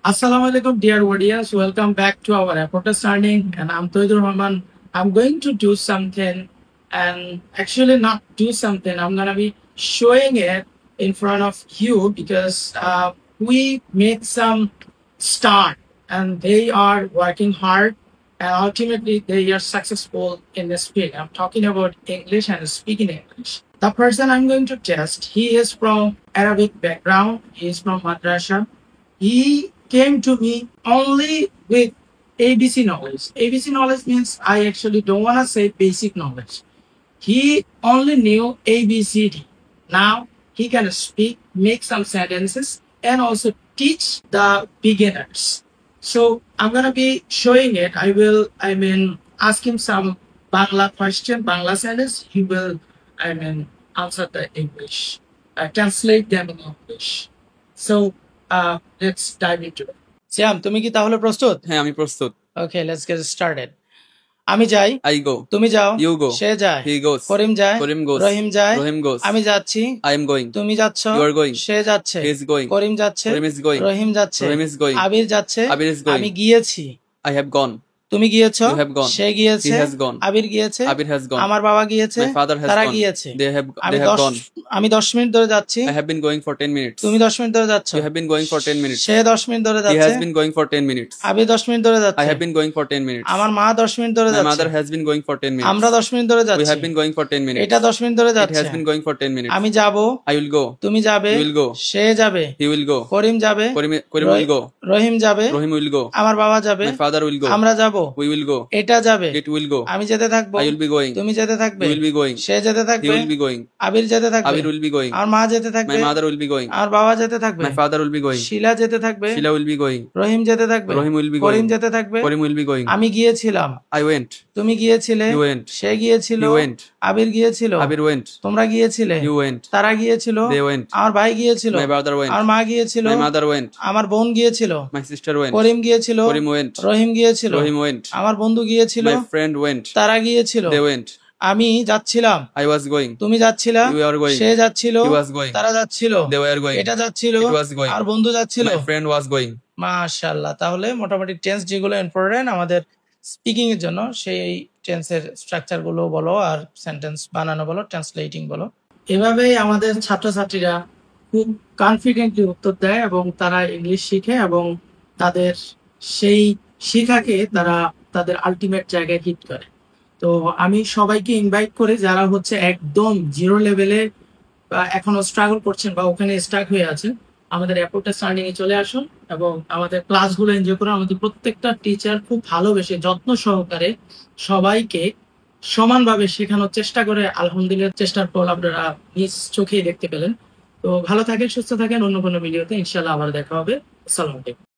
Assalamu alaikum, dear audience. Welcome back to our Reporters Learning, and I'm Toidur Rahman. I'm going to do something, and actually not do something. I'm gonna be showing it in front of you because we made some start, and they are working hard, and ultimately they are successful in this field. I'm talking about English and speaking English. The person I'm going to test, he is from Arabic background. He is from Madrasa. He came to me only with ABC knowledge. ABC knowledge means I actually don't want to say basic knowledge. He only knew ABCD. Now he can speak, make some sentences, and also teach the beginners. So I'm gonna be showing it. Ask him some Bangla question, Bangla sentence. He will, answer the English, translate them in English. So let's dive into it. Siam, তুমি কি তাহলে প্রস্তুত? হ্যাঁ আমি প্রস্তুত। Okay, let's get started. আমি যাই, I go. তুমি যাও, You go. সে যায়, He goes. করিম যায়, Karim goes. রহিম যায়, Rahim goes. আমি যাচ্ছি, I am going. তুমি যাচ্ছ, You are going. সে যাচ্ছে, He is going. করিম যাচ্ছে, Karim is going. রহিম যাচ্ছে, Rahim is going. আবির যাচ্ছে, Abir is going. আমি গিয়েছি, I have gone. তুমি গিয়েছো, You have gone. সে গিয়েছে, He has gone. আবির গিয়েছে, Abir has gone. আমার বাবা গিয়েছে, My father has তারা gone. গিয়েছে, They have gone. আমি 10 মিনিট ধরে যাচ্ছি, I have been going for 10 minutes. তুমি 10 মিনিট ধরে যাচ্ছ, You have been going for 10 minutes. Say 10 minute ধরে He যাচ্ছে, has been going for 10 minutes. Abir 10 minute ধরে I যাচ্ছে, have been going for 10 minutes. আমার মা 10 মিনিট ধরে My যাচ্ছে, mother has been going for 10 minutes. আমরা 10 মিনিট ধরে We যাচ্ছি, have been going for 10 minutes. এটা 10 মিনিট ধরে It যাচ্ছে, has been going for 10 minutes. আমি যাব, I will go. তুমি যাবে, You will go. সে যাবে, He will go. করিম যাবে, Karim will go. রহিম যাবে, Rahim will go. আমার বাবা যাবে, My father will go. আমরা যাব, We will go. এটা যাবে, It will go. আমি যেতে থাকবো, I will be going. তুমি যেতে থাকবে, You will be going. সে যেতে He থাকবে, will be going. আবির যেতে থাকবে, Abir will be going. আমার মা যেতে থাকবে, My mother will be going. আমার বাবা যেতে থাকবে, My father will be going. শিলা যেতে থাকবে, Sheila will be going. রহিম যেতে থাকবে, Rahim will be Karim going. যেতে থাকবে, Karim will be going. আমি গিয়েছিলাম, I went. তুমি গিয়েছিলে, You went. সে গিয়েছিল, You went. আবির গিয়েছিল, Abir went. তোমরা গিয়েছিলে, You went. তারা গিয়েছিল, They went. আমার ভাই গিয়েছিল, My brother went. আমার মা গিয়েছিল, My mother went. আমার বোন গিয়েছিল, My sister went. করিম গিয়েছিল, Karim went. রহিম গিয়েছিল, Rahim went. আমার বন্ধু গিয়েছিল, My friend went. তারা গিয়েছিল, They went. আমি যাচ্ছিলাম, I was going. তুমি যাচ্ছিলা, You were going. সে যাচ্ছিল, He was going. তারা যাচ্ছিল, They were going. এটা যাচ্ছিল, It was going. আর বন্ধু যাচ্ছিল, My friend was going. মাশাআল্লাহ। তাহলে মোটামুটি টেন্স যেগুলো ইম্পর্টেন্ট আমাদের স্পিকিং এর জন্য, সেই টেন্সের স্ট্রাকচার গুলো বলো, আর সেন্টেন্স বানানো বলো, ট্রান্সলেটিং বলো, এভাবেই আমাদের ছাত্রছাত্রীরা খুব কনফিডেন্টলি উত্তর দেয় এবং তারা ইংলিশ শিখে এবং তাদের সেই শিখাকে তারা তাদের আলটিমেট জায়গায় হিট করে। তো আমি সবাইকে ইনভাইট করি যারা হচ্ছে একদম জিরো লেভেলে এখনো স্ট্রাগল করছেন বা ওখানে স্টাক হয়ে আছেন, আমাদের অ্যাপোর্টাস লার্নিং এ চলে আসুন এবং আমাদের ক্লাসগুলো এনজয় করুন। আমাদের প্রত্যেকটা টিচার খুব ভালোবেসে যত্ন সহকারে সবাইকে সমানভাবে শেখানোর চেষ্টা করে। আলহামদুলিল্লাহ, চেষ্টার ফল আপনারা নিজ চোখেই দেখতে পেলেন। তো ভালো থাকেন, সুস্থ থাকেন। অন্য কোনো ভিডিওতে ইনশাআল্লাহ আবার দেখা হবে। আসসালামু আলাইকুম।